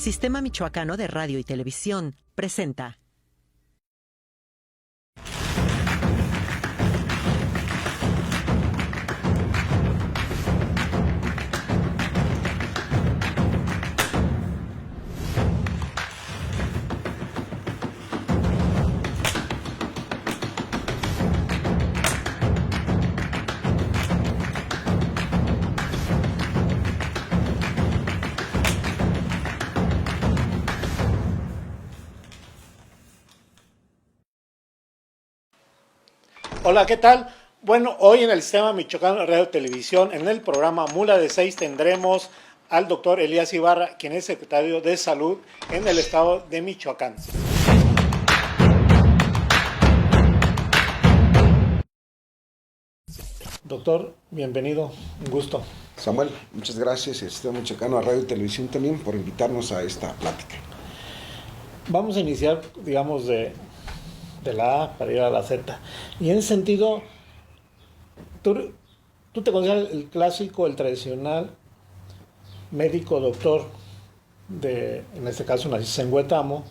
Sistema Michoacano de Radio y Televisión presenta. Hola, ¿qué tal? Bueno, hoy en el Sistema Michoacano de Radio y Televisión, en el programa Mula de 6, tendremos al doctor Elías Ibarra, quien es secretario de Salud en el estado de Michoacán. Doctor, bienvenido, un gusto. Samuel, muchas gracias, el Sistema Michoacano de Radio y Televisión también por invitarnos a esta plática. Vamos a iniciar, digamos, de la A para ir a la Z. Y en ese sentido, tú te consideras el clásico, el tradicional médico doctor en este caso naciste en Huetamo,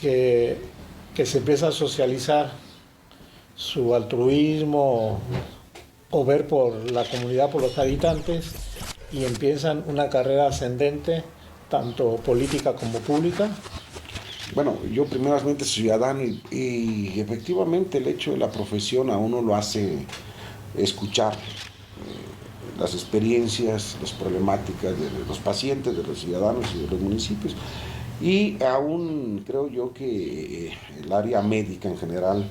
que se empieza a socializar su altruismo o ver por la comunidad, por los habitantes, y empiezan una carrera ascendente, tanto política como pública. Bueno, yo primeramente soy ciudadano y efectivamente el hecho de la profesión a uno lo hace escuchar las experiencias, las problemáticas de los pacientes, de los ciudadanos y de los municipios. Y aún creo yo que el área médica en general,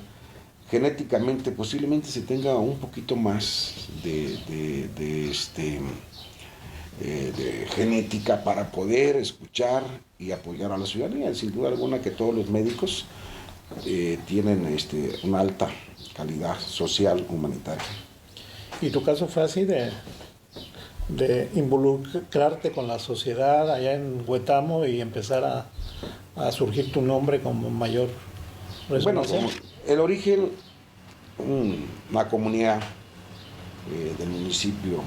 genéticamente posiblemente se tenga un poquito más de genética para poder escuchar y apoyar a la ciudadanía. Sin duda alguna que todos los médicos tienen una alta calidad social humanitaria. ¿Y tu caso fue así de involucrarte con la sociedad allá en Huetamo y empezar a surgir tu nombre como mayor resonancia? Bueno, el origen, una comunidad del municipio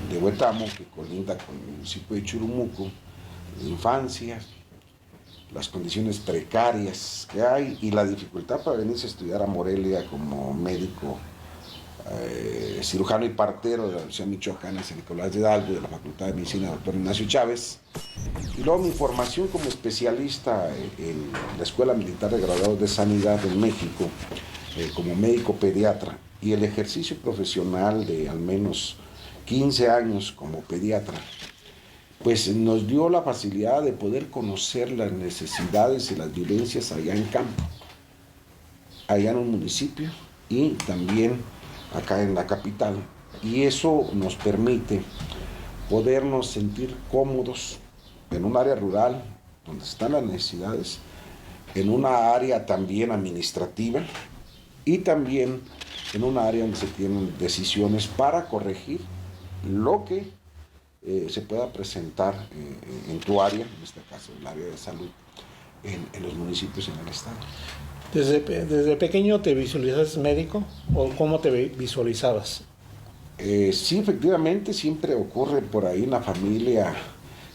de Huetamo, que colinda con el municipio de Churumuco, de infancia, las condiciones precarias que hay y la dificultad para venirse a estudiar a Morelia como médico, cirujano y partero de la Universidad Michoacana San Nicolás de Hidalgo, de la Facultad de Medicina Dr. Ignacio Chávez, y luego mi formación como especialista en la Escuela Militar de Graduados de Sanidad en México, como médico pediatra, y el ejercicio profesional de al menos 15 años como pediatra, pues nos dio la facilidad de poder conocer las necesidades y las vivencias allá en campo, allá en un municipio y también acá en la capital. Y eso nos permite podernos sentir cómodos en un área rural donde están las necesidades, en una área también administrativa y también en un área donde se tienen decisiones para corregir lo que se pueda presentar en tu área, en este caso el área de salud, en los municipios y en el estado. ¿Desde pequeño te visualizas médico o cómo te visualizabas? Sí, efectivamente, siempre ocurre por ahí en la familia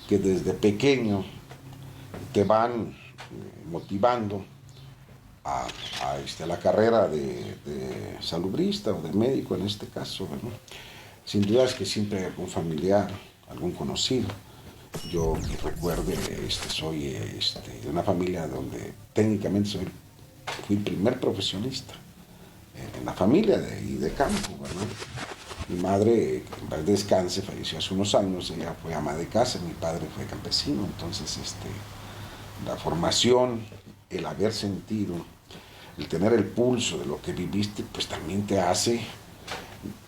que desde pequeño te van motivando a la carrera de salubrista o de médico en este caso, ¿no? Sin duda es que siempre hay algún familiar, algún conocido. Yo recuerde, soy de una familia donde técnicamente fui el primer profesionista en la familia de campo, ¿verdad? Mi madre, en paz descanse, falleció hace unos años, ella fue ama de casa, mi padre fue campesino, entonces la formación, el haber sentido, el tener el pulso de lo que viviste, pues también te hace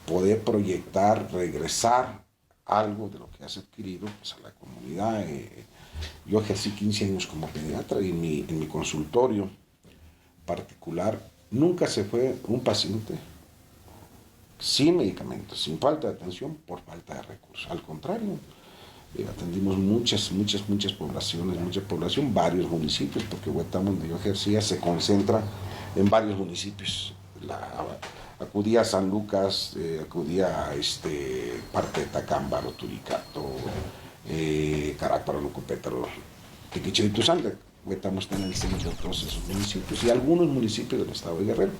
poder proyectar, regresar algo de lo que has adquirido pues, a la comunidad. Yo ejercí 15 años como pediatra y en mi consultorio particular nunca se fue un paciente sin medicamentos, sin falta de atención, por falta de recursos. Al contrario, atendimos muchas población, varios municipios, porque Huetamo, donde yo ejercía, se concentra en varios municipios. Acudía a San Lucas, acudía a parte de Tacámbaro, Turicato, Carácparo, Lucupétaro, Tequecheritusanga. Huetamo está en el centro de todos esos municipios y algunos municipios del estado de Guerrero.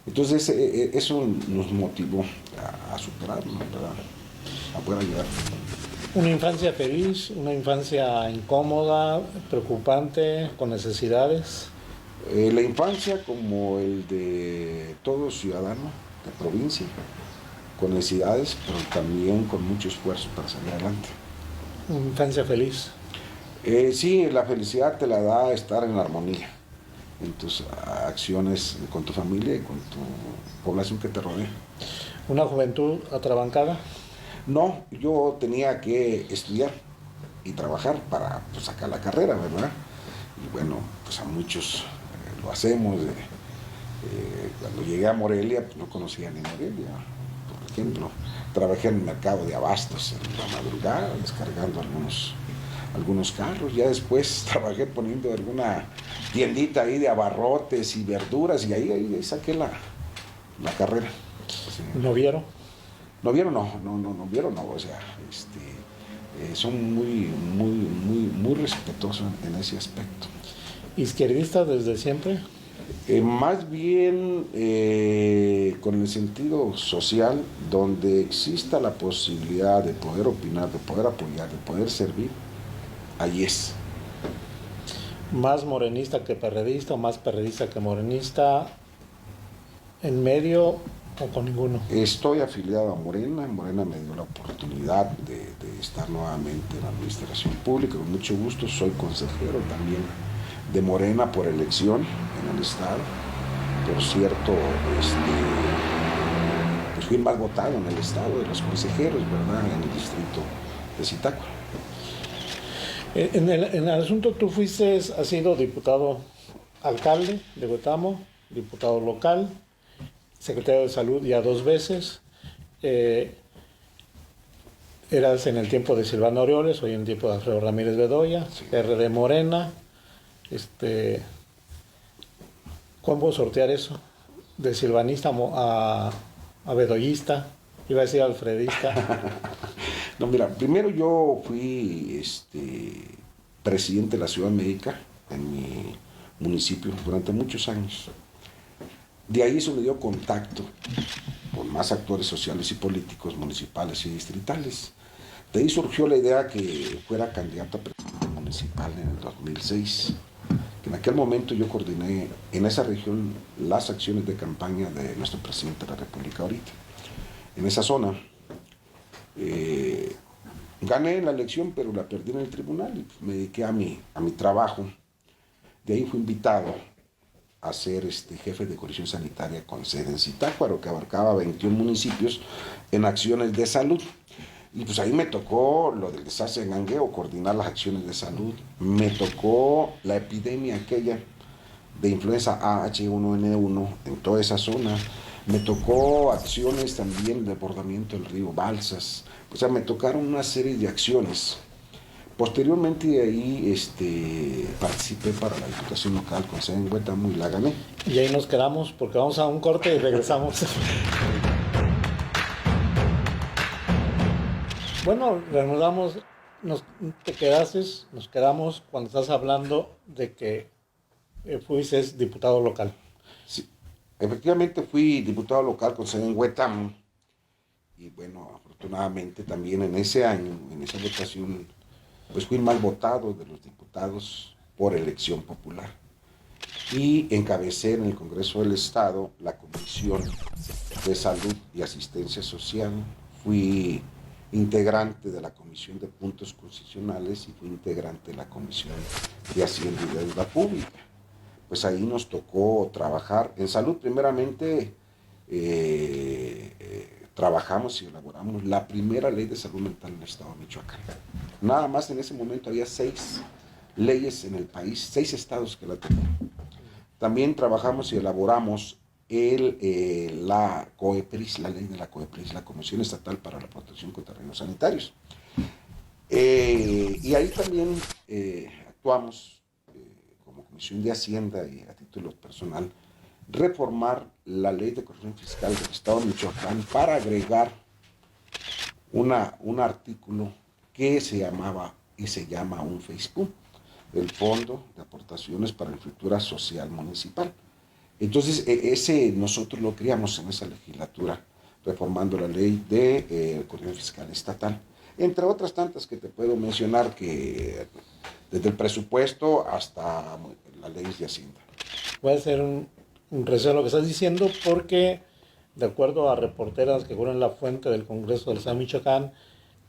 Entonces, eso nos motivó a superarlo, ¿verdad? A poder ayudar. Una infancia feliz, una infancia incómoda, preocupante, con necesidades. La infancia, como el de todo ciudadano de provincia, con necesidades, pero también con mucho esfuerzo para salir adelante. Una infancia feliz. Sí, la felicidad te la da estar en armonía en tus acciones con tu familia y con tu población que te rodea. Una juventud atrabancada. No, yo tenía que estudiar y trabajar para pues, sacar la carrera, ¿verdad? Y bueno, pues a muchos lo hacemos. Cuando llegué a Morelia, pues no conocía ni Morelia. Por ejemplo, trabajé en el mercado de abastos en la madrugada, descargando algunos carros. Ya después trabajé poniendo alguna tiendita ahí de abarrotes y verduras y ahí saqué la carrera. Sí. ¿No vieron? No vieron, no, o sea, son muy respetuosos en ese aspecto. ¿Izquierdista desde siempre? Más bien con el sentido social, donde exista la posibilidad de poder opinar, de poder apoyar, de poder servir, ahí es. ¿Más morenista que perredista o más perredista que morenista? ¿En medio o con ninguno? Estoy afiliado a Morena. Morena me dio la oportunidad de estar nuevamente en la administración pública. Con mucho gusto, soy consejero también de Morena por elección en el estado. Por cierto, pues fui el más votado en el estado de los consejeros, ¿verdad? En el distrito de Zitácuaro. En el asunto tú has sido diputado alcalde de Huetamo, diputado local, secretario de Salud ya 2 veces. Eras en el tiempo de Silvano Aureoles, hoy en el tiempo de Alfredo Ramírez Bedoya, sí. RD Morena. ¿Cómo sortear eso? De silvanista a bedoyista, iba a decir alfredista. No, mira, primero yo fui presidente de la Ciudad Médica en mi municipio durante muchos años. De ahí eso me dio contacto con más actores sociales y políticos municipales y distritales. De ahí surgió la idea que fuera candidato a presidente municipal en el 2006. Que en aquel momento yo coordiné en esa región las acciones de campaña de nuestro presidente de la República ahorita. En esa zona gané la elección, pero la perdí en el tribunal y me dediqué a mi trabajo. De ahí fui invitado a ser jefe de coordinación sanitaria con sede en Zitácuaro, que abarcaba 21 municipios en acciones de salud. Y pues ahí me tocó lo del desastre en Gangueo, coordinar las acciones de salud. Me tocó la epidemia aquella de influenza A H1N1 en toda esa zona. Me tocó acciones también de desbordamiento del río Balsas. O sea, me tocaron una serie de acciones. Posteriormente de ahí participé para la Diputación Local con sede en Huetamo y la gané. Y ahí nos quedamos porque vamos a un corte y regresamos. Bueno, reanudamos, nos quedamos cuando estás hablando de que fuiste diputado local. Sí, efectivamente fui diputado local con sede en Huetamo y bueno, afortunadamente también en ese año, en esa votación, pues fui el más votado de los diputados por elección popular y encabecé en el Congreso del Estado la Comisión de Salud y Asistencia Social. Fui integrante de la Comisión de Puntos Constitucionales y fui integrante de la Comisión de Hacienda y Deuda Pública. Pues ahí nos tocó trabajar en salud. Primeramente trabajamos y elaboramos la primera ley de salud mental en el estado de Michoacán. Nada más en ese momento había 6 leyes en el país, 6 estados que la tenían. También trabajamos y elaboramos la COEPRIS, la ley de la COEPRIS, la Comisión Estatal para la Protección contra Riesgos Sanitarios. Y ahí también actuamos como Comisión de Hacienda y a título personal, reformar la ley de corrección fiscal del Estado de Michoacán para agregar un artículo que se llamaba y se llama un Facebook, el Fondo de Aportaciones para la Infraestructura Social Municipal. Entonces, ese nosotros lo creamos en esa legislatura, reformando la ley de Coordinación Fiscal Estatal, entre otras tantas que te puedo mencionar, que desde el presupuesto hasta la ley de Hacienda. Puede ser un resumen lo que estás diciendo, porque de acuerdo a reporteras que fueron la fuente del Congreso del Estado de Michoacán,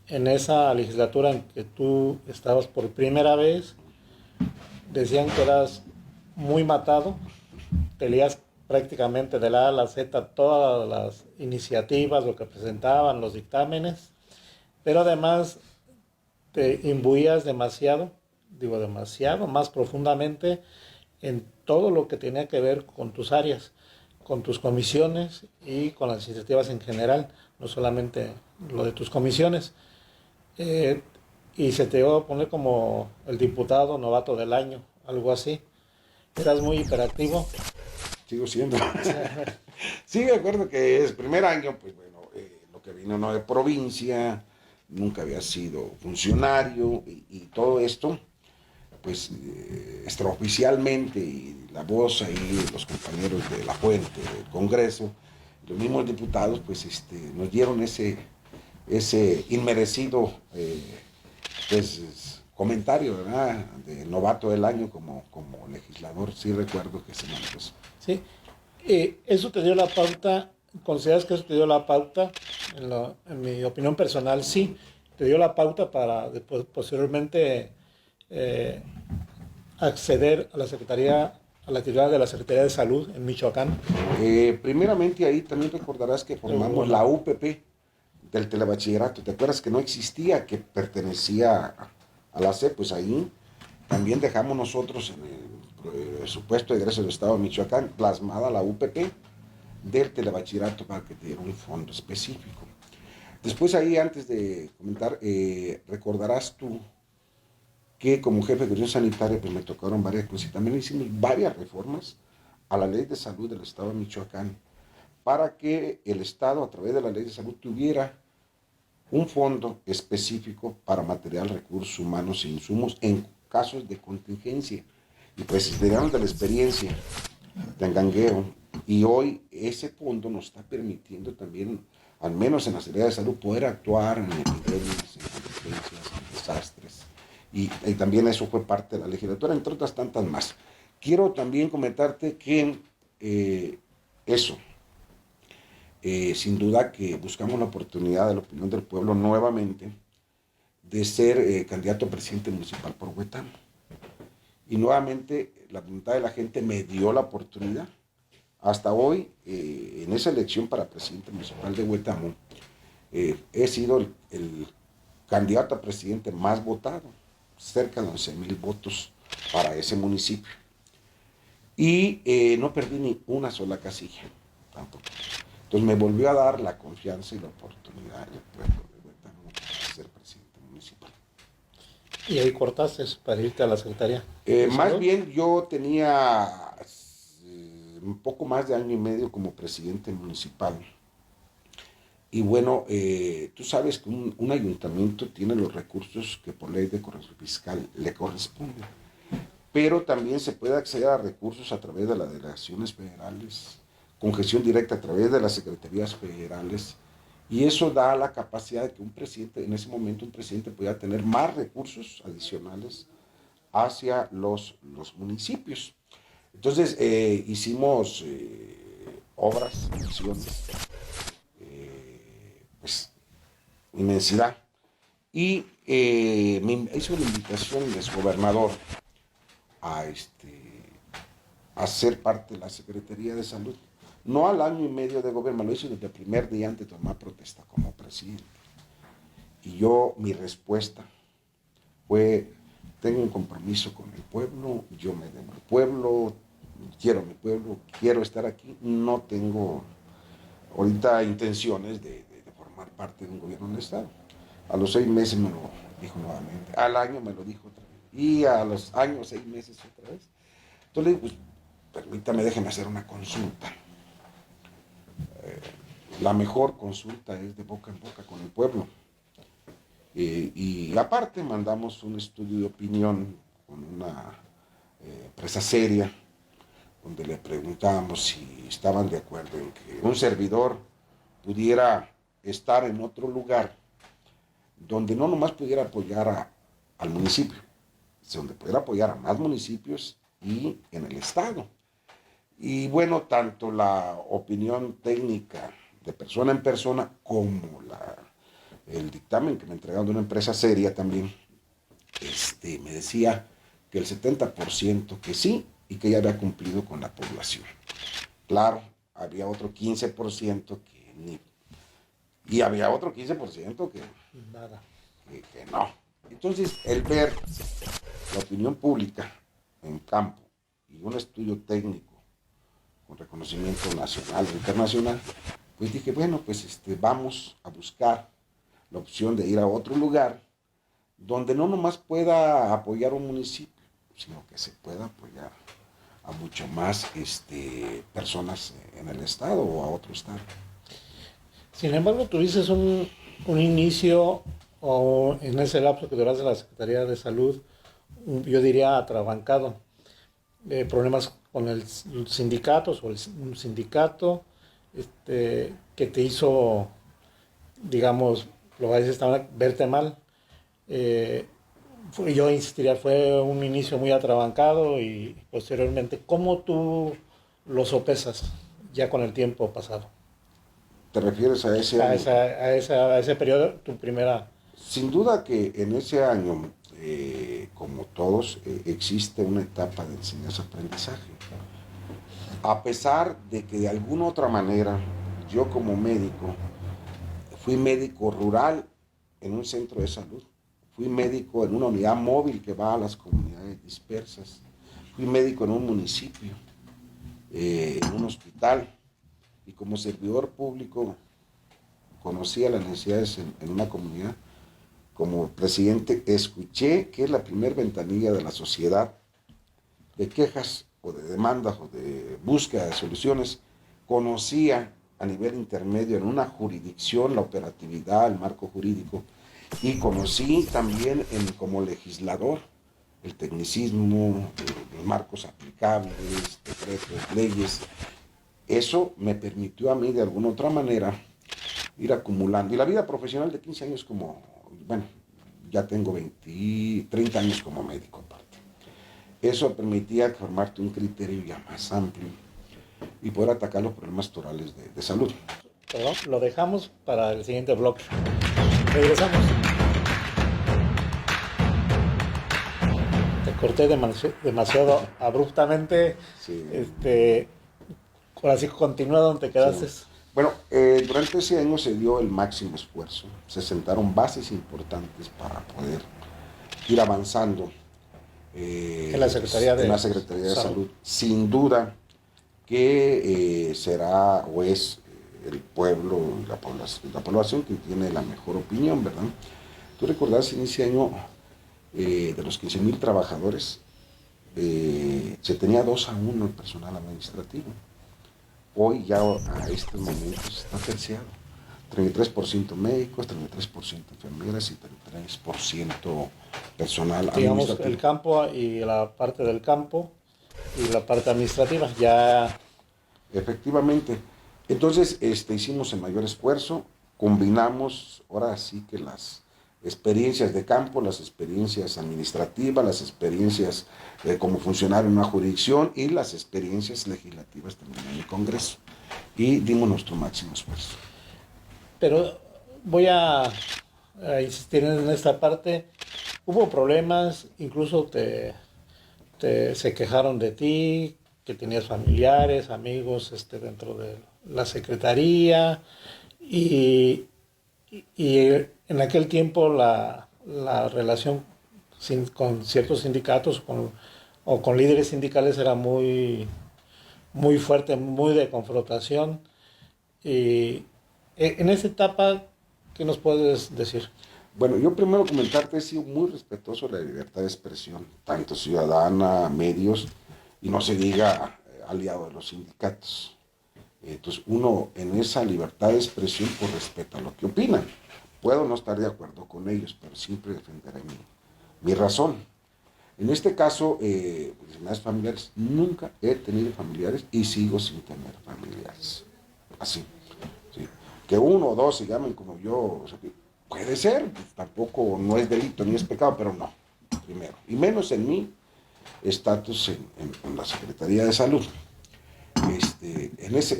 en esa legislatura en que tú estabas por primera vez, decían que eras muy matado, te leías prácticamente de la A a la Z todas las iniciativas, lo que presentaban, los dictámenes, pero además te imbuías demasiado, más profundamente en todo lo que tenía que ver con tus áreas, con tus comisiones y con las iniciativas en general, no solamente lo de tus comisiones. Y se te iba a poner como el diputado novato del año, algo así. Eras muy hiperactivo. Sigo siendo. Sí, de acuerdo que es primer año, pues bueno, lo que vino no de provincia, nunca había sido funcionario y todo esto, pues extraoficialmente, y la voz ahí, los compañeros de la fuente, del Congreso, los mismos diputados, pues nos dieron ese inmerecido pues comentario, ¿verdad?, de novato del año como legislador. Sí recuerdo que se manifestó. Sí, eso te dio la pauta. ¿Consideras que eso te dio la pauta? En mi opinión personal, sí, te dio la pauta para después, posteriormente acceder a la actividad de la Secretaría de Salud en Michoacán. Primeramente ahí también recordarás que formamos la UPP del telebachillerato. ¿Te acuerdas que no existía, que pertenecía a la SEP? Pues ahí también dejamos nosotros en el presupuesto de egreso del Estado de Michoacán plasmada la UPP del telebachillerato para que te diera un fondo específico. Después ahí, antes de comentar, recordarás tú que como jefe de Coordinación Sanitaria pues me tocaron varias cosas y también hicimos varias reformas a la Ley de Salud del Estado de Michoacán para que el Estado, a través de la Ley de Salud, tuviera un fondo específico para material, recursos humanos e insumos en casos de contingencia. Y pues digamos de la experiencia de Angangueo, y hoy ese fondo nos está permitiendo también, al menos en la Secretaría de Salud, poder actuar en epidemias, en contingencias, en desastres. Y también eso fue parte de la legislatura, entre otras tantas más. Quiero también comentarte que sin duda que buscamos la oportunidad de la opinión del pueblo nuevamente de ser candidato a presidente municipal por Huetamo. Y nuevamente la voluntad de la gente me dio la oportunidad. Hasta hoy, en esa elección para presidente municipal de Huetamo, he sido el candidato a presidente más votado, cerca de 11,000 votos para ese municipio. Y no perdí ni una sola casilla, tampoco. Entonces me volvió a dar la confianza y la oportunidad del pueblo de Huetamo para ser presidente municipal. Y ahí cortaste para irte a la Secretaría. Más bien yo tenía un poco más de año y medio como presidente municipal. Y bueno, tú sabes que un ayuntamiento tiene los recursos que por ley de corrección fiscal le corresponden. Pero también se puede acceder a recursos a través de las delegaciones federales, con gestión directa a través de las secretarías federales, y eso da la capacidad de que un presidente, en ese momento un presidente pueda tener más recursos adicionales hacia los municipios. Entonces hicimos obras, acciones, pues inmensidad, y me hizo la invitación el exgobernador a ser parte de la Secretaría de Salud. No al año y medio de gobierno, lo hizo desde el primer día antes de tomar protesta como presidente. Y mi respuesta fue: tengo un compromiso con el pueblo, yo me debo al pueblo, quiero mi pueblo, quiero estar aquí, no tengo ahorita intenciones de formar parte de un gobierno del Estado. A los 6 meses me lo dijo nuevamente, al año me lo dijo otra vez, y a los años, 6 meses otra vez. Entonces le digo, pues permítame, déjeme hacer una consulta. La mejor consulta es de boca en boca con el pueblo. Y aparte mandamos un estudio de opinión con una empresa seria, donde le preguntábamos si estaban de acuerdo en que un servidor pudiera estar en otro lugar donde no nomás pudiera apoyar al municipio, donde pudiera apoyar a más municipios y en el estado. Y bueno, tanto la opinión técnica de persona en persona como el dictamen que me entregaron de una empresa seria también, me decía que el 70% que sí y que ya había cumplido con la población. Claro, había otro 15% que ni... Y había otro 15% que no. Entonces, el ver la opinión pública en campo y un estudio técnico con reconocimiento nacional e internacional, pues dije, bueno, pues vamos a buscar la opción de ir a otro lugar donde no nomás pueda apoyar un municipio, sino que se pueda apoyar a mucho más personas en el estado o a otro estado. Sin embargo, tuviste un inicio, o en ese lapso que duraste en la Secretaría de Salud, yo diría atrabancado, problemas con el sindicato, un sindicato que te hizo, digamos, lo voy a decir de esta manera, verte mal. Yo insistiría, fue un inicio muy atrabancado y posteriormente, ¿cómo tú lo sopesas ya con el tiempo pasado? ¿Te refieres a ese año? A ese periodo, tu primera... Sin duda que en ese año, como todos, existe una etapa de enseñanza-aprendizaje. A pesar de que de alguna otra manera, yo como médico, fui médico rural en un centro de salud, fui médico en una unidad móvil que va a las comunidades dispersas, fui médico en un municipio, en un hospital, y como servidor público conocía las necesidades en una comunidad. Como presidente escuché que es la primer ventanilla de la sociedad de quejas o de demandas o de búsqueda de soluciones. Conocía a nivel intermedio en una jurisdicción la operatividad, el marco jurídico, y conocí también como legislador el tecnicismo, los marcos aplicables, decretos, leyes. Eso me permitió a mí de alguna otra manera ir acumulando. Y la vida profesional de 15 años ya tengo 30 años como médico aparte. Eso permitía formarte un criterio ya más amplio y poder atacar los problemas torales de salud. Perdón, lo dejamos para el siguiente blog. Regresamos. Te corté demasiado abruptamente. Sí. Ahora sí, continúa donde te quedaste. Sí. Bueno, durante ese año se dio el máximo esfuerzo. Se sentaron bases importantes para poder ir avanzando en la Secretaría de Salud. Sin duda que será o es el pueblo y la población quien tiene la mejor opinión, ¿verdad? Tú recordás, en ese año, de los 15,000 trabajadores, se tenía 2-1 el personal administrativo. Hoy ya a estos momentos está terciado. 33% médicos, 33% enfermeras y 33% personal digamos, administrativo. El campo y la parte del campo y la parte administrativa ya... Efectivamente. Entonces hicimos el mayor esfuerzo, combinamos ahora sí que las experiencias de campo, las experiencias administrativas, las experiencias como funcionario en una jurisdicción y las experiencias legislativas también en el Congreso. Y dimos nuestro máximo esfuerzo. Pero voy a insistir en esta parte. Hubo problemas, incluso se quejaron de ti, que tenías familiares, amigos dentro de la Secretaría y en aquel tiempo la relación con ciertos sindicatos o con líderes sindicales era muy, muy fuerte, muy de confrontación. Y en esa etapa, ¿qué nos puedes decir? Bueno, yo primero comentarte, he sido muy respetuoso de la libertad de expresión, tanto ciudadana, medios, y no se diga aliado de los sindicatos. Entonces, uno en esa libertad de expresión pues respeta lo que opinan. Puedo no estar de acuerdo con ellos, pero siempre defenderé mi razón. En este caso, enfermedades familiares, nunca he tenido familiares y sigo sin tener familiares. Así. ¿Sí? Que uno o dos se llamen como yo, o sea, puede ser, pues, tampoco no es delito ni es pecado, pero no, primero. Y menos en mi estatus en la Secretaría de Salud. En ese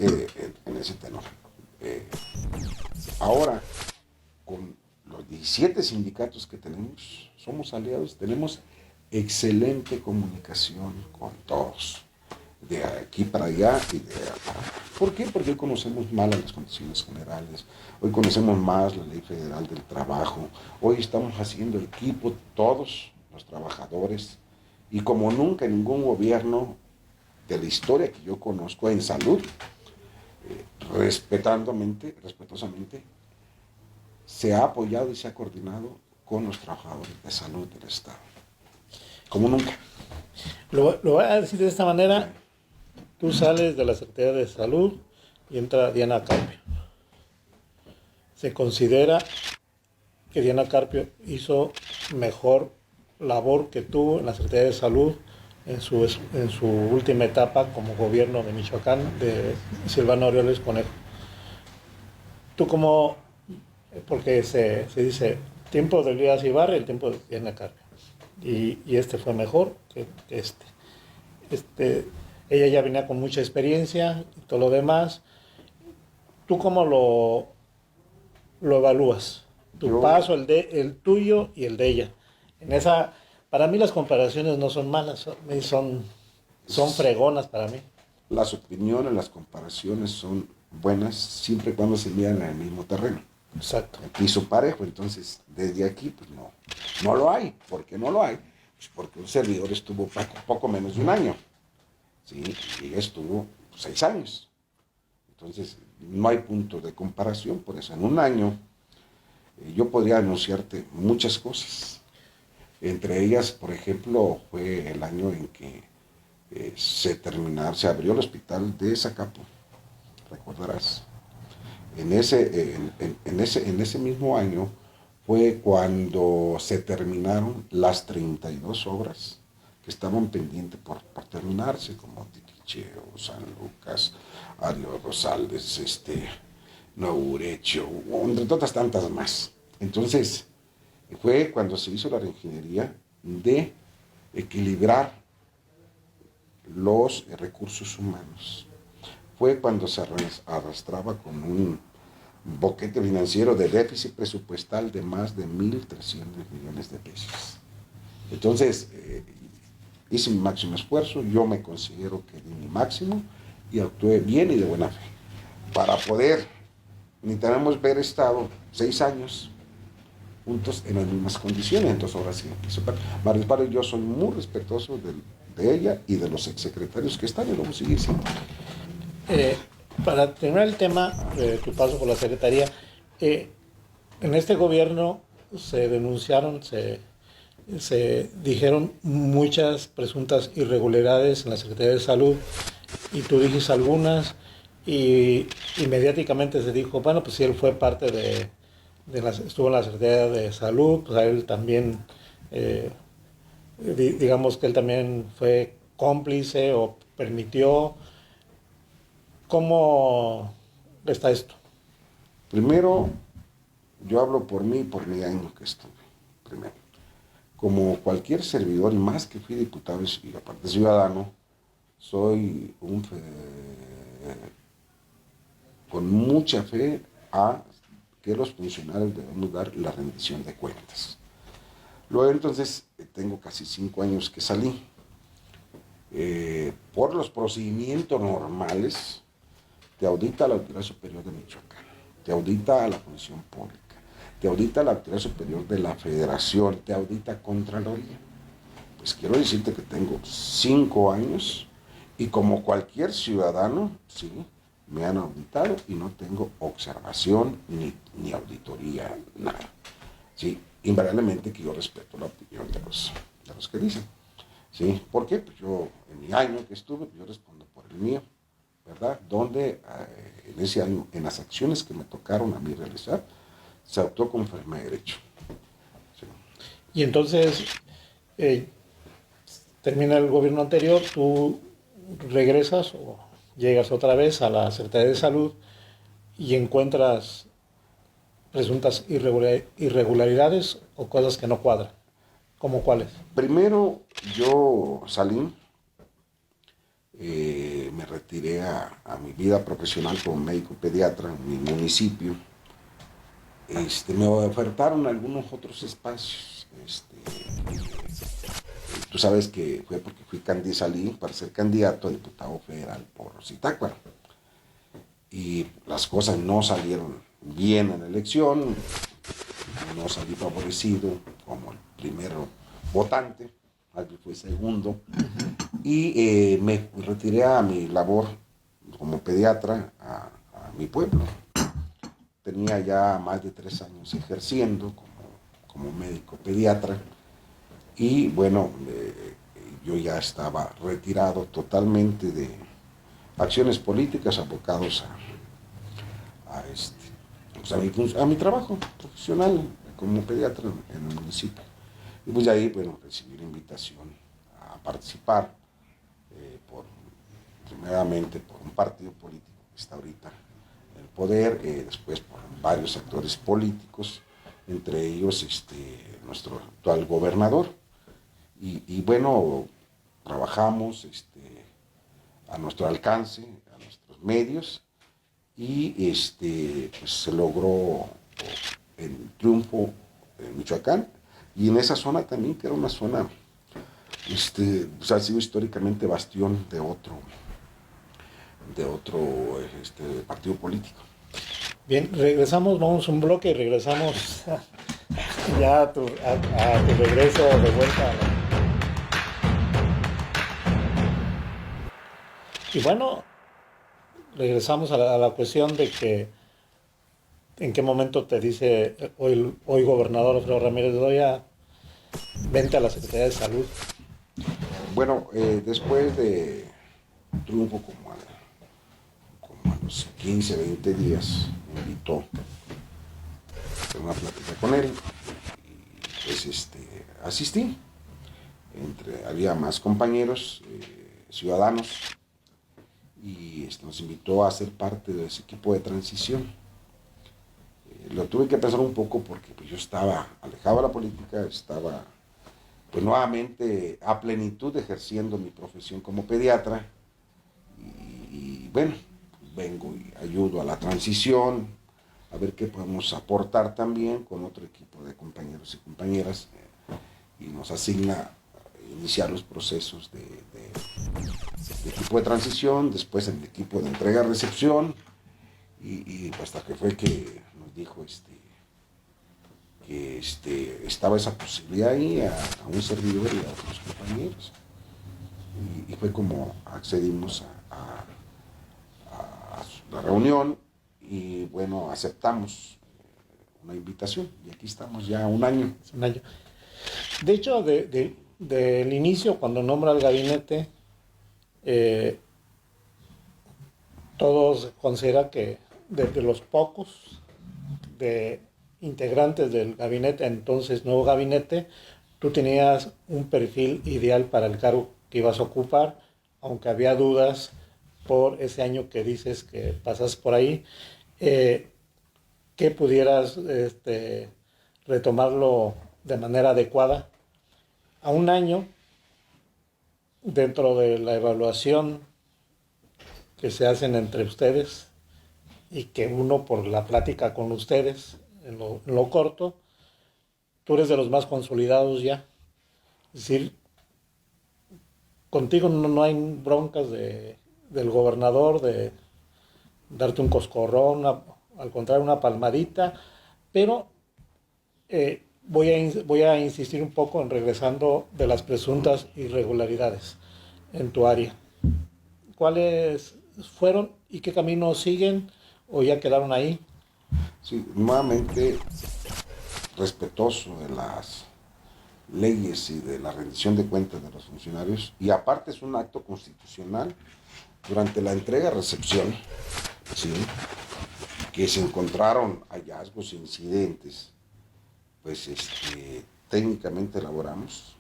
tenor. Ahora, con los 17 sindicatos que tenemos, somos aliados, tenemos excelente comunicación con todos, de aquí para allá y de allá para acá. ¿Por qué? Porque hoy conocemos más las condiciones generales, hoy conocemos más la Ley Federal del Trabajo, hoy estamos haciendo equipo todos los trabajadores, y como nunca ningún gobierno de la historia que yo conozco en salud, respetuosamente, se ha apoyado y se ha coordinado con los trabajadores de salud del Estado. Como nunca. Lo voy a decir de esta manera. Tú sales de la Secretaría de Salud y entra Diana Carpio. Se considera que Diana Carpio hizo mejor labor que tú en la Secretaría de Salud en su última etapa como gobierno de Michoacán, de Silvano Aureoles Conejo. Tú como, porque se dice, tiempo de Elías Ibarra y el tiempo de Diana Carpio. Y este fue mejor que este. Ella ya venía con mucha experiencia y todo lo demás. ¿Tú cómo lo evalúas? Tu paso, el tuyo y el de ella. Para mí las comparaciones no son malas, son fregonas para mí. Las opiniones, las comparaciones son buenas siempre y cuando se miran en el mismo terreno. Exacto. El piso parejo, entonces desde aquí pues no lo hay. ¿Por qué no lo hay? Pues porque un servidor estuvo poco menos de un año. ¿Sí? Y ella estuvo 6 años. Entonces no hay punto de comparación, por eso en un año yo podría anunciarte muchas cosas. Entre ellas, por ejemplo, fue el año en que se abrió el hospital de Zacapo, recordarás. En ese mismo año fue cuando se terminaron las 32 obras que estaban pendientes por terminarse, como Tiquicheo, San Lucas, Ario Rosales, Nuevo Urecho, entre otras tantas más. Entonces, fue cuando se hizo la reingeniería de equilibrar los recursos humanos. Fue cuando se arrastraba con un boquete financiero de déficit presupuestal de más de 1.300 millones de pesos. Entonces, hice mi máximo esfuerzo, yo me considero que di mi máximo y actué bien y de buena fe. Para poder, necesitamos haber estado 6 años juntos en las mismas condiciones. Entonces ahora sí, María Paro y yo soy muy respetuoso de ella y de los exsecretarios que están y lo vamos a seguir siempre. Para terminar el tema de tu paso por la Secretaría, en este gobierno se denunciaron, se dijeron muchas presuntas irregularidades en la Secretaría de Salud y tú dijiste algunas y mediáticamente se dijo, bueno, pues si él fue parte estuvo en la Secretaría de Salud, pues a él también, digamos que él también fue cómplice o permitió. ¿Cómo está esto? Primero, yo hablo por mí y por mi año que estuve. Primero, como cualquier servidor, y más que fui diputado y aparte ciudadano, soy con mucha fe a que los funcionarios debemos dar la rendición de cuentas. Luego entonces, tengo casi 5 años que salí. Por los procedimientos normales, te audita la Autoridad Superior de Michoacán, te audita la Función Pública, te audita la Autoridad Superior de la Federación, te audita Contraloría. Pues quiero decirte que tengo 5 años y como cualquier ciudadano, sí, me han auditado y no tengo observación ni auditoría, nada. Sí, invariablemente que yo respeto la opinión de los que dicen. ¿Sí? ¿Por qué? Pues yo, en mi año que estuve, yo respondo por el mío, ¿verdad? Donde en ese año, en las acciones que me tocaron a mí realizar, se actuó conforme a derecho. ¿Sí? Y entonces, termina el gobierno anterior, tú regresas o llegas otra vez a la Secretaría de Salud y encuentras presuntas irregularidades o cosas que no cuadran. ¿Cómo cuáles? Primero yo salí, me retiré a mi vida profesional como médico pediatra en mi municipio. Me ofertaron algunos otros espacios. Tú sabes que fue porque salí para ser candidato a diputado federal por Zitácuaro. Y las cosas no salieron bien en la elección, no salí favorecido como el primero votante, alguien fue segundo, y me retiré a mi labor como pediatra a mi pueblo. Tenía ya más de 3 años ejerciendo como médico pediatra y bueno, yo ya estaba retirado totalmente de acciones políticas, abocados a mi trabajo profesional como pediatra en el municipio. Y pues de ahí, bueno, recibí la invitación a participar primeramente por un partido político que está ahorita en el poder, después por varios actores políticos, entre ellos nuestro actual gobernador. Y bueno, trabajamos a nuestro alcance, a nuestros medios, y pues se logró el triunfo en Michoacán, y en esa zona también, que era una zona, pues ha sido históricamente bastión de otro partido político. Bien, regresamos, vamos a un bloque y regresamos ya a tu regreso de vuelta. Y bueno, regresamos a la cuestión de que en qué momento te dice hoy gobernador Alfredo Ramírez Bedoya, vente a la Secretaría de Salud. Bueno, después de triunfo como a los 15, 20 días, me invitó a hacer una plática con él y pues asistí. Había más compañeros, ciudadanos, y nos invitó a ser parte de ese equipo de transición. Lo tuve que pensar un poco porque pues, yo estaba alejado de la política, estaba pues nuevamente a plenitud ejerciendo mi profesión como pediatra y bueno, vengo y ayudo a la transición, a ver qué podemos aportar también con otro equipo de compañeros y compañeras y nos asigna iniciar los procesos de equipo de transición, después el equipo de entrega-recepción y hasta que fue que nos dijo que estaba esa posibilidad ahí a un servidor y a otros compañeros. Y fue como accedimos a la reunión y bueno, aceptamos una invitación y aquí estamos ya un año. De hecho, del inicio, cuando nombra el gabinete, todos consideran que de los pocos de integrantes del gabinete, entonces nuevo gabinete, tú tenías un perfil ideal para el cargo que ibas a ocupar, aunque había dudas por ese año que dices que pasas por ahí, que pudieras retomarlo de manera adecuada. A un año, dentro de la evaluación que se hacen entre ustedes y que uno por la plática con ustedes en lo corto, tú eres de los más consolidados ya. Es decir, contigo no hay broncas del gobernador de darte un coscorrón, al contrario, una palmadita, pero voy a insistir un poco en regresando de las presuntas irregularidades en tu área. ¿Cuáles fueron y qué caminos siguen o ya quedaron ahí? Sí, nuevamente respetuoso de las leyes y de la rendición de cuentas de los funcionarios, y aparte es un acto constitucional. Durante la entrega-recepción, ¿sí?, que se encontraron hallazgos e incidentes, pues técnicamente elaboramos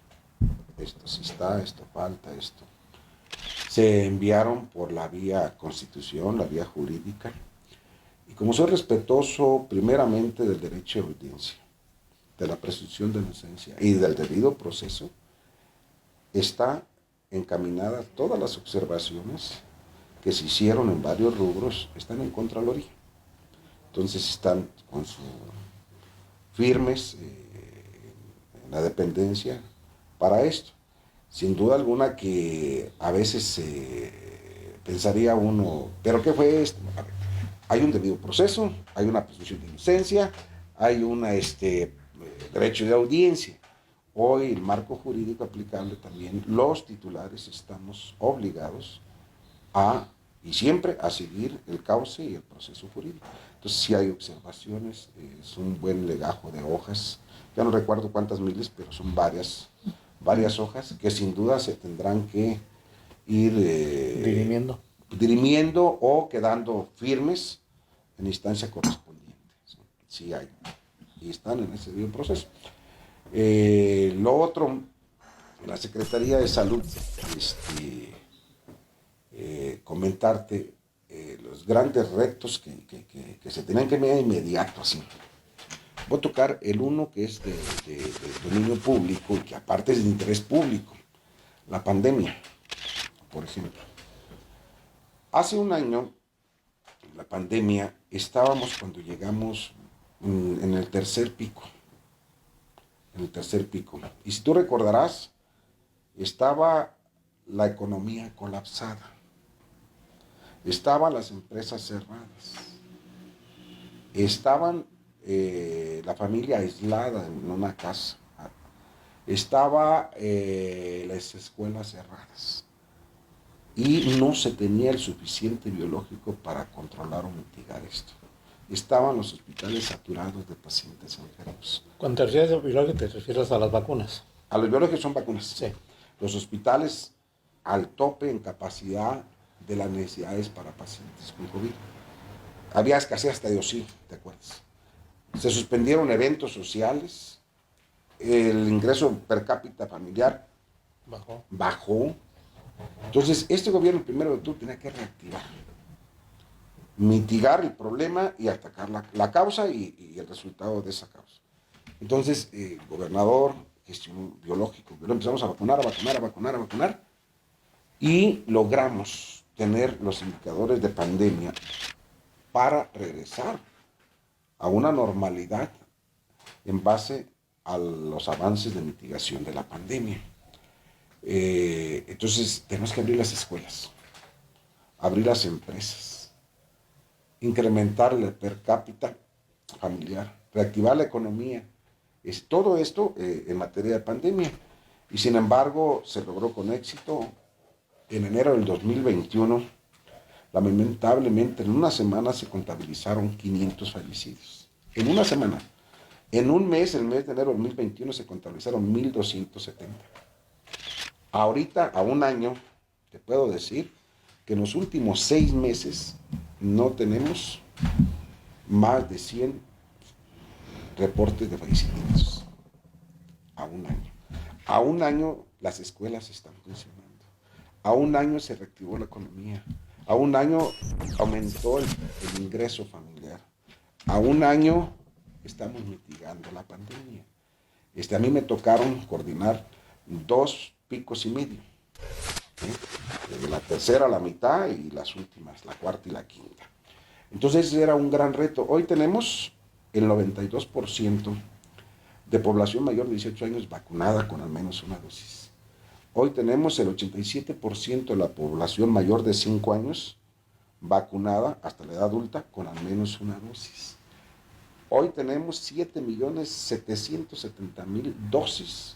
esto sí está, esto falta, esto. Se enviaron por la vía constitución, la vía jurídica, y como soy respetuoso primeramente del derecho de audiencia, de la presunción de inocencia y del debido proceso, está encaminada todas las observaciones que se hicieron en varios rubros, están en Contraloría. Entonces están con su firmes en la dependencia para esto. Sin duda alguna que a veces pensaría uno, ¿pero qué fue esto? A ver, hay un debido proceso, hay una presunción de inocencia, hay un derecho de audiencia. Hoy el marco jurídico aplicable también, los titulares estamos obligados a, y siempre, a seguir el cauce y el proceso jurídico. Entonces, si hay observaciones, es un buen legajo de hojas, ya no recuerdo cuántas miles, pero son varias hojas que sin duda se tendrán que ir dirimiendo o quedando firmes en instancia correspondiente. Sí hay, y están en ese mismo proceso. Lo otro, la Secretaría de Salud, comentarte los grandes retos que se tenían que mirar inmediato, así. Voy a tocar el uno que es de dominio público y que aparte es de interés público, la pandemia, por ejemplo. Hace un año, la pandemia, estábamos cuando llegamos en el tercer pico. Y si tú recordarás, estaba la economía colapsada, estaban las empresas cerradas, estaban la familia aislada en una casa, estaba las escuelas cerradas y no se tenía el suficiente biológico para controlar o mitigar esto. Estaban los hospitales saturados de pacientes enfermos. Cuando te refieres a biológico, te refieres a las vacunas. A los biológicos son vacunas. Sí. Los hospitales al tope en capacidad de las necesidades para pacientes con COVID. Había escasez hasta de oxígeno, ¿te acuerdas? Se suspendieron eventos sociales, el ingreso per cápita familiar bajó. Entonces, este gobierno, el 1 de octubre, tenía que reactivar, mitigar el problema y atacar la causa y el resultado de esa causa. Entonces, el gobernador gestionó biológico, lo empezamos a vacunar, y logramos tener los indicadores de pandemia para regresar a una normalidad en base a los avances de mitigación de la pandemia. Entonces, tenemos que abrir las escuelas, abrir las empresas, incrementar el per cápita familiar, reactivar la economía. Todo esto en materia de pandemia. Y sin embargo, se logró con éxito. En enero del 2021, lamentablemente, en una semana se contabilizaron 500 fallecidos. En una semana. En un mes, el mes de enero del 2021, se contabilizaron 1,270. Ahorita, a un año, te puedo decir que en los últimos 6 meses no tenemos más de 100 reportes de fallecimientos. A un año. A un año las escuelas están funcionando. A un año se reactivó la economía. A un año aumentó el ingreso familiar. A un año estamos mitigando la pandemia. A mí me tocaron coordinar 2 picos y medio. Desde la tercera a la mitad y las últimas, la cuarta y la quinta. Entonces ese era un gran reto. Hoy tenemos el 92% de población mayor de 18 años vacunada con al menos una dosis. Hoy tenemos el 87% de la población mayor de 5 años vacunada hasta la edad adulta con al menos una dosis. Hoy tenemos 7,770,000 dosis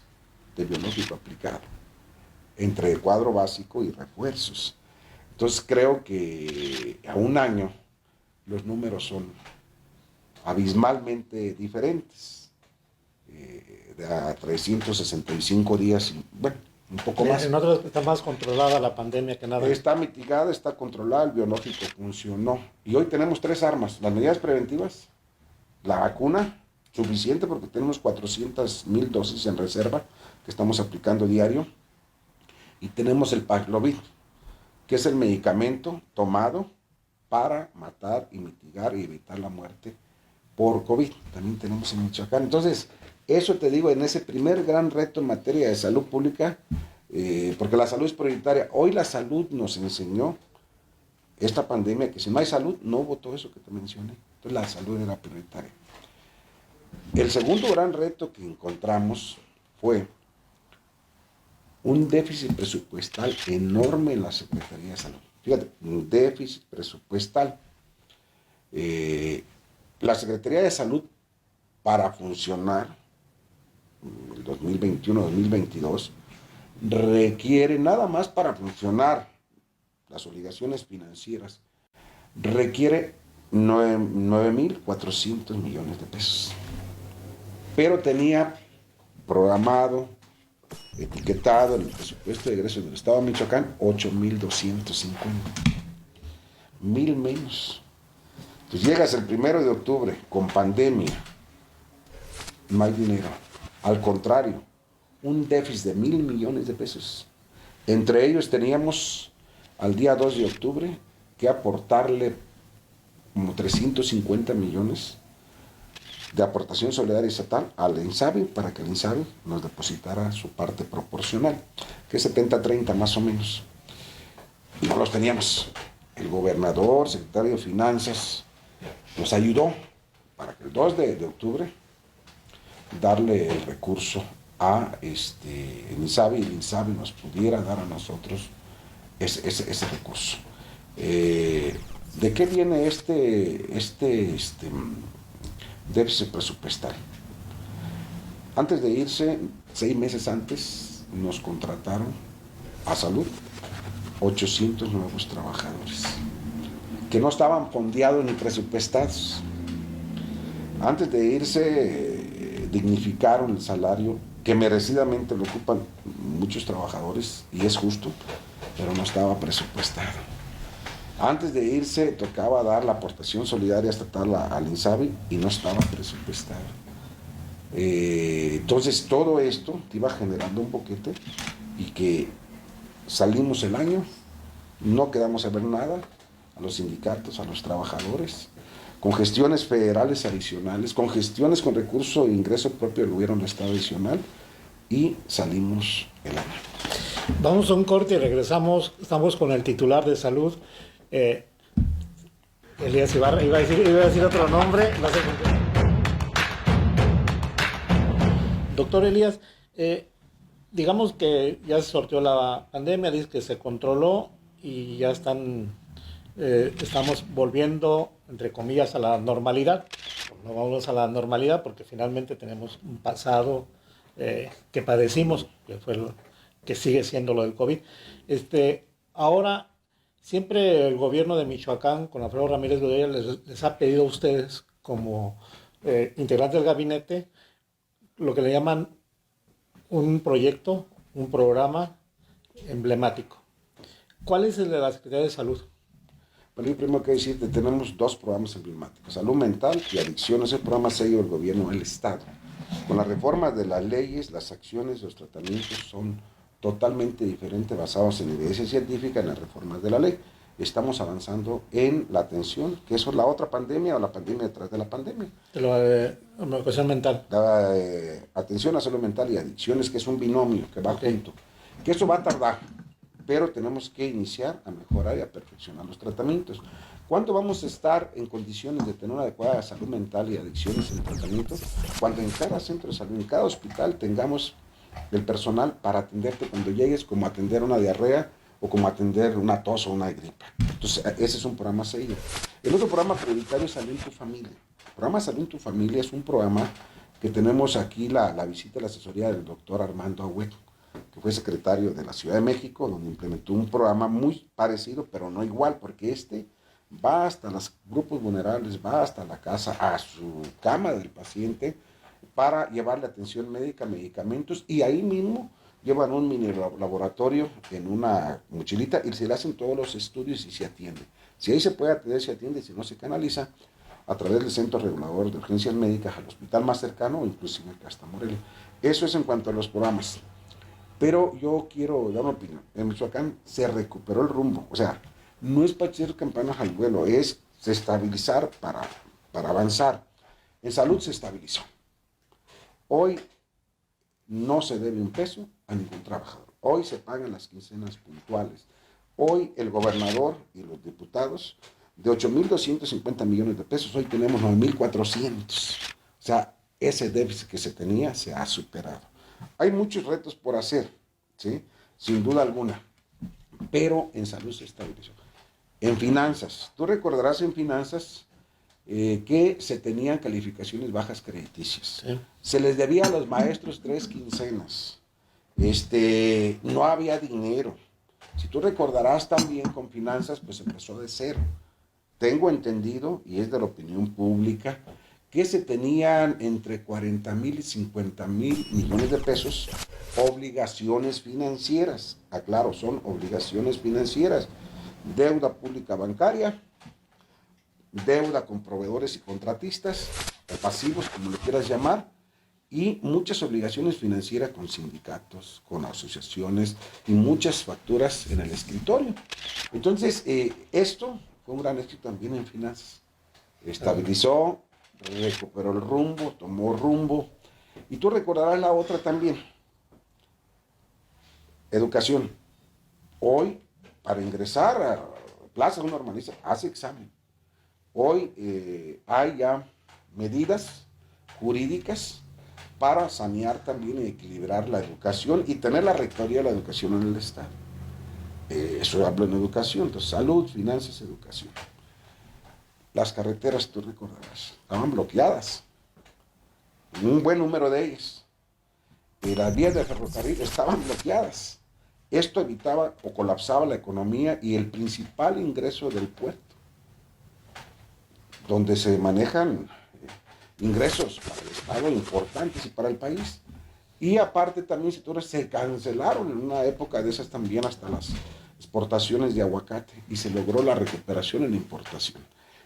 de biológico aplicado, entre cuadro básico y refuerzos. Entonces creo que a un año los números son abismalmente diferentes. A 365 días, bueno, un poco más. En otros está más controlada la pandemia que nada. Está mitigada, está controlada, el biológico funcionó. Y hoy tenemos 3 armas: las medidas preventivas, la vacuna suficiente porque tenemos 400,000 dosis en reserva que estamos aplicando diario, y tenemos el Paxlovid, que es el medicamento tomado para matar y mitigar y evitar la muerte por COVID. También tenemos en Michoacán. Entonces, eso te digo, en ese primer gran reto en materia de salud pública, porque la salud es prioritaria. Hoy la salud nos enseñó esta pandemia que si no hay salud, no hubo todo eso que te mencioné. Entonces la salud era prioritaria. El segundo gran reto que encontramos fue un déficit presupuestal enorme en la Secretaría de Salud. Fíjate, un déficit presupuestal. La Secretaría de Salud, para funcionar el 2021-2022, requiere, nada más para funcionar las obligaciones financieras, requiere 9,400 millones de pesos. Pero tenía programado, etiquetado en el presupuesto de egresos del Estado de Michoacán, 8,250. 1,000 menos. Entonces llegas el 1 de octubre con pandemia, no hay dinero. Al contrario, un déficit de 1,000 millones de pesos. Entre ellos teníamos al día 2 de octubre que aportarle como 350 millones de aportación solidaria estatal al INSABI para que el INSABI nos depositara su parte proporcional, que es 70-30 más o menos. Y no los teníamos. El gobernador, secretario de Finanzas, nos ayudó para que el 2 de octubre darle el recurso a el INSABI y el INSABI nos pudiera dar a nosotros ese recurso. ¿De qué viene este déficit presupuestal? Antes de irse, 6 meses antes, nos contrataron a salud 800 nuevos trabajadores que no estaban fondeados ni presupuestados. Antes de irse, dignificaron el salario que merecidamente lo ocupan muchos trabajadores, y es justo, pero no estaba presupuestado. Antes de irse, tocaba dar la aportación solidaria estatal al INSABI y no estaba presupuestado. Entonces todo esto te iba generando un boquete, y que salimos el año, no quedamos a ver nada, a los sindicatos, a los trabajadores, con gestiones federales adicionales, con gestiones con recurso e ingreso propio del gobierno del Estado adicional, y salimos el año. Vamos a un corte y regresamos. Estamos con el titular de salud, Elías Ibarra. Iba a decir otro nombre. No sé por qué. Doctor Elías, digamos que ya se sorteó la pandemia, dice que se controló y ya estamos volviendo, entre comillas, a la normalidad. No vamos a la normalidad porque finalmente tenemos un pasado que padecimos, que sigue siendo lo del COVID. Ahora, siempre el gobierno de Michoacán, con Alfredo Ramírez Bedoya, les ha pedido a ustedes, como integrantes del gabinete, lo que le llaman un proyecto, un programa emblemático. ¿Cuál es el de la Secretaría de Salud? Bueno, yo primero que decirte, tenemos 2 programas emblemáticos: salud mental y adicciones. El programa sello del gobierno del Estado. Con las reformas de las leyes, las acciones, los tratamientos son totalmente diferentes, basados en evidencia científica, en las reformas de la ley. Estamos avanzando en la atención, que eso es la otra pandemia, o la pandemia detrás de la pandemia. De la educación mental. La atención a salud mental y adicciones, que es un binomio que va junto. Que eso va a tardar, pero tenemos que iniciar a mejorar y a perfeccionar los tratamientos. ¿Cuándo vamos a estar en condiciones de tener una adecuada salud mental y adicciones en el tratamiento? Cuando en cada centro de salud, en cada hospital, tengamos el personal para atenderte cuando llegues, como atender una diarrea o como atender una tos o una gripa. Entonces, ese es un programa serio. El otro programa prioritario es Salud en tu Familia. El programa Salud en tu Familia es un programa que tenemos aquí la visita y la asesoría del doctor Armando Agüero, que fue secretario de la Ciudad de México, donde implementó un programa muy parecido, pero no igual, porque va hasta los grupos vulnerables, va hasta la casa, a su cama del paciente, para llevarle atención médica, medicamentos, y ahí mismo llevan un mini laboratorio en una mochilita y se le hacen todos los estudios y se atiende. Si ahí se puede atender, se atiende, si no se canaliza a través del Centro Regulador de Urgencias Médicas al hospital más cercano, o inclusive acá hasta Morelia. Eso es en cuanto a los programas. Pero yo quiero dar una opinión. En Michoacán se recuperó el rumbo. O sea, no es para echar campanas al vuelo, es estabilizar para avanzar. En salud se estabilizó. Hoy no se debe un peso a ningún trabajador. Hoy se pagan las quincenas puntuales. Hoy el gobernador y los diputados, de 8.250 millones de pesos, hoy tenemos 9.400. O sea, ese déficit que se tenía se ha superado. Hay muchos retos por hacer, ¿sí? Sin duda alguna, pero en salud se estabilizó. En finanzas, tú recordarás en finanzas que se tenían calificaciones bajas crediticias. Sí. Se les debía a los maestros 3 quincenas. No había dinero. Si tú recordarás también con finanzas, pues empezó de cero. Tengo entendido, y es de la opinión pública, que se tenían entre 40,000 y 50,000 millones de pesos obligaciones financieras. Aclaro, son obligaciones financieras. Deuda pública bancaria, deuda con proveedores y contratistas, o pasivos, como lo quieras llamar, y muchas obligaciones financieras con sindicatos, con asociaciones y muchas facturas en el escritorio. Entonces, esto fue un gran éxito también en finanzas. Estabilizó, recuperó el rumbo, tomó rumbo. Y tú recordarás la otra también. Educación. Hoy, para ingresar a plazas uno normaliza, hace examen. Hoy hay ya medidas jurídicas para sanear también y equilibrar la educación y tener la rectoría de la educación en el Estado. Eso hablo en educación, entonces salud, finanzas, educación. Las carreteras, tú recordarás, estaban bloqueadas, un buen número de ellas. Y las vías de ferrocarril estaban bloqueadas. Esto evitaba o colapsaba la economía y el principal ingreso del puerto, donde se manejan ingresos para el Estado importantes y para el país. Y aparte también sectores se cancelaron en una época de esas también hasta las exportaciones de aguacate y se logró la recuperación en la importación.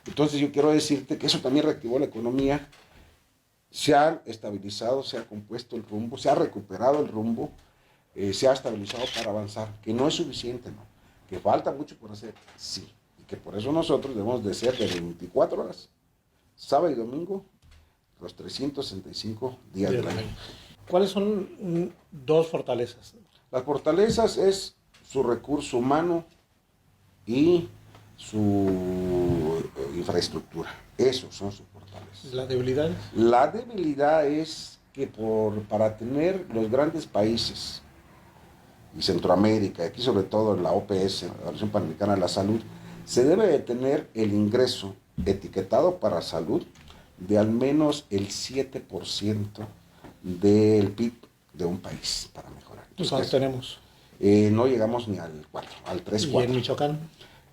Entonces yo quiero decirte que eso también reactivó la economía, se ha estabilizado, se ha compuesto el rumbo, se ha recuperado el rumbo, se ha estabilizado para avanzar, que no es suficiente, ¿no? Que falta mucho por hacer, sí, y que por eso nosotros debemos de ser de 24 horas, sábado y domingo, los 365 días del año. ¿Cuáles son dos fortalezas? Las fortalezas es su recurso humano y su infraestructura. Esos son sus fortalezas. ¿La debilidad? La debilidad es que para tener los grandes países y Centroamérica, aquí sobre todo en la OPS, la Organización Panamericana de la Salud, se debe de tener el ingreso etiquetado para salud de al menos el 7% del PIB de un país para mejorar. ¿Cuánto tenemos? No llegamos ni al 4, al 3, 4. ¿Y en Michoacán?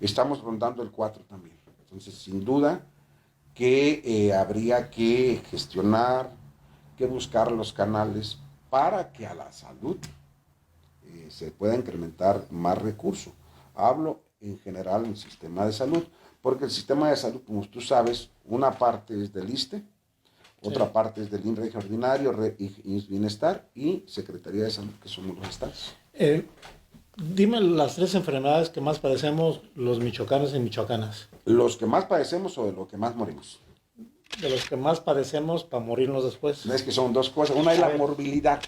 Estamos rondando el 4 también. Entonces, sin duda que habría que gestionar, que buscar los canales para que a la salud se pueda incrementar más recursos. Hablo en general en el sistema de salud, porque el sistema de salud, como tú sabes, una parte es del ISSSTE, otra parte es del INREGI ordinario, Bienestar y Secretaría de Salud, que somos los estados. Dime las 3 enfermedades que más padecemos los michoacanos y michoacanas. ¿Los que más padecemos o de los que más morimos? De los que más padecemos para morirnos después. Es que son dos cosas. Una es la morbilidad.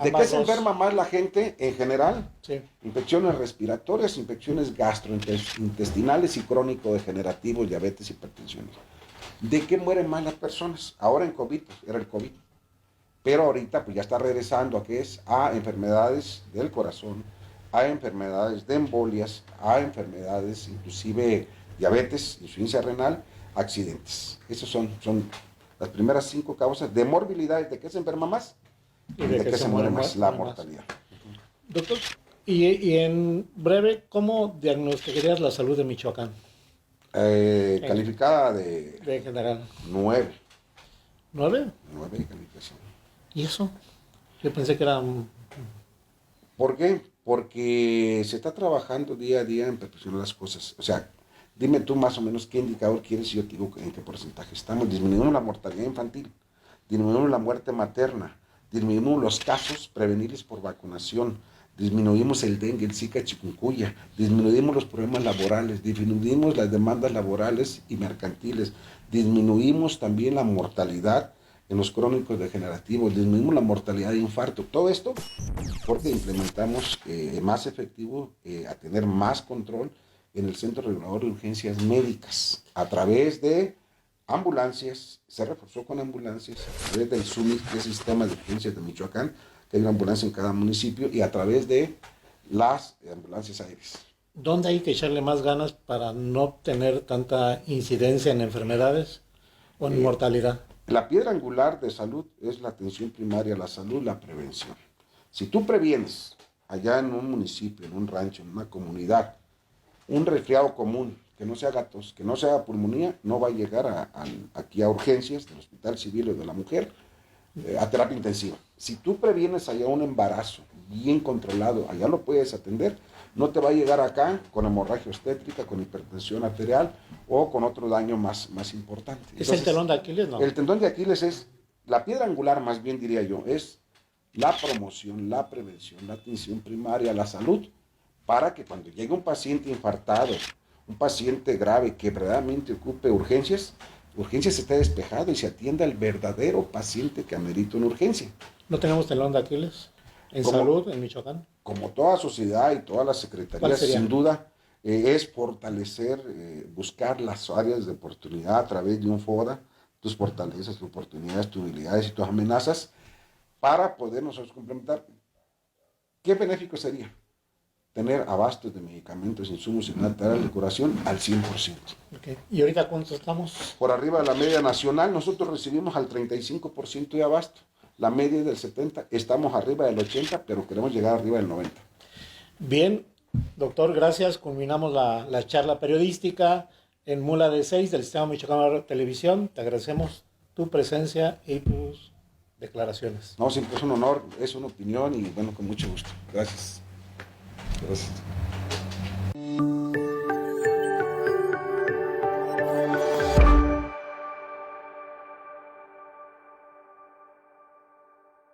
¿De qué se enferma más la gente en general? Sí. Infecciones respiratorias, infecciones gastrointestinales y crónico-degenerativos, diabetes, hipertensión. ¿De qué mueren más las personas? Ahora en COVID, pues, era el COVID. Pero ahorita pues ya está regresando a enfermedades del corazón, a enfermedades de embolias, a enfermedades inclusive diabetes, insuficiencia renal, accidentes. Esas son las primeras 5 causas de morbilidad. ¿De qué se enferma más? Y de qué se muere más, la mortalidad. Doctor, y en breve, ¿cómo diagnosticarías la salud de Michoacán? Calificada de general. 9. ¿9? 9 de calificación. ¿Y eso? Yo pensé que era... ¿Por qué? Porque se está trabajando día a día en perfeccionar las cosas. O sea, Dime tú más o menos qué indicador quieres y yo te digo en qué porcentaje estamos. Disminuimos la mortalidad infantil, disminuimos la muerte materna, disminuimos los casos prevenibles por vacunación, disminuimos el dengue, el zika, chikungunya, disminuimos los problemas laborales, disminuimos las demandas laborales y mercantiles, disminuimos también la mortalidad en los crónicos degenerativos, disminuimos la mortalidad de infarto. Todo esto porque implementamos más efectivo a tener más control en el Centro Regulador de Urgencias Médicas a través de ambulancias, se reforzó con ambulancias, a través del SUMI, que es el Sistema de Urgencias de Michoacán, que hay una ambulancia en cada municipio, y a través de las ambulancias aéreas. ¿Dónde hay que echarle más ganas para no tener tanta incidencia en enfermedades o en mortalidad? La piedra angular de salud es la atención primaria a la salud, la prevención. Si tú previenes allá en un municipio, en un rancho, en una comunidad, un resfriado común, que no sea tos, que no sea pulmonía, no va a llegar aquí a urgencias del Hospital Civil o de la Mujer a terapia intensiva. Si tú previenes allá un embarazo bien controlado, allá lo puedes atender, no te va a llegar acá con hemorragia obstétrica, con hipertensión arterial o con otro daño más importante. ¿Es el telón de Aquiles? No. El tendón de Aquiles es, la piedra angular más bien diría yo, es la promoción, la prevención, la atención primaria a la salud, para que cuando llegue un paciente infartado, un paciente grave que verdaderamente ocupe urgencias esté despejado y se atienda al verdadero paciente que amerita una urgencia. ¿No tenemos telón de Aquiles en salud en Michoacán? Como toda sociedad y todas las secretarías, sin duda, es fortalecer, buscar las áreas de oportunidad a través de un FODA, tus fortalezas, tus oportunidades, tus habilidades y tus amenazas, para poder nosotros complementar. ¿Qué benéfico sería? Tener abastos de medicamentos, insumos y material de curación al 100%. Okay. ¿Y ahorita cuántos estamos? Por arriba de la media nacional, nosotros recibimos al 35% de abasto. La media es del 70%, estamos arriba del 80%, pero queremos llegar arriba del 90%. Bien, doctor, gracias. Culminamos la charla periodística en Mula de 6 del Sistema Michoacano de Televisión. Te agradecemos tu presencia y tus declaraciones. No, siempre es un honor, es una opinión y bueno, con mucho gusto. Gracias. Gracias.